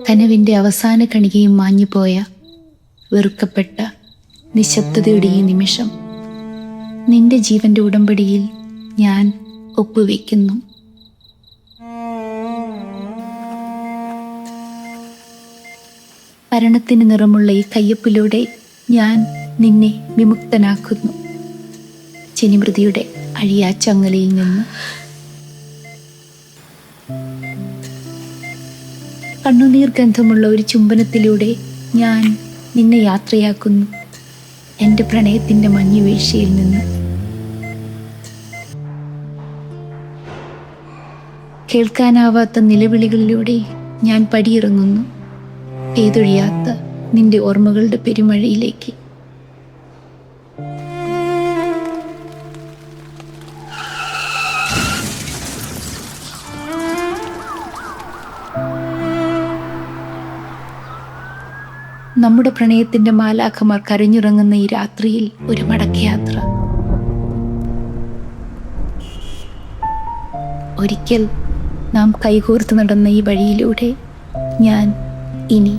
കനവിൻ്റെ അവസാന കണികയും മാഞ്ഞുപോയ വെറുക്കപ്പെട്ട നിശബ്ദതയുടെ ഈ നിമിഷം നിന്റെ ജീവന്റെ ഉടമ്പടിയിൽ ഞാൻ ഒപ്പുവെക്കുന്നു. മരണത്തിന് നിറമുള്ള ഈ കയ്യൊപ്പിലൂടെ ഞാൻ നിന്നെ വിമുക്തനാക്കുന്നു, ജനിമൃതിയുടെ അഴിയാച്ചങ്ങലയിൽ നിന്ന്. കണ്ണുനീർ ഗന്ധമുള്ള ഒരു ചുംബനത്തിലൂടെ ഞാൻ നിന്നെ യാത്രയാക്കുന്നു എൻ്റെ പ്രണയത്തിൻ്റെ മഞ്ഞുവീഴ്ചയിൽ നിന്ന്. കേൾക്കാനാവാത്ത നിലവിളികളിലൂടെ ഞാൻ പടിയിറങ്ങുന്നു പെയ്തൊഴിയാത്ത നിന്റെ ഓർമ്മകളുടെ പെരുമഴയിലേക്ക്. നമ്മുടെ പ്രണയത്തിൻ്റെ മാലാഖമാർ കരഞ്ഞിറങ്ങുന്ന ഈ രാത്രിയിൽ ഒരു മടക്കയാത്ര. ഒരിക്കൽ നാം കൈകോർത്ത് നടന്ന ഈ വഴിയിലൂടെ ഞാൻ ഇനി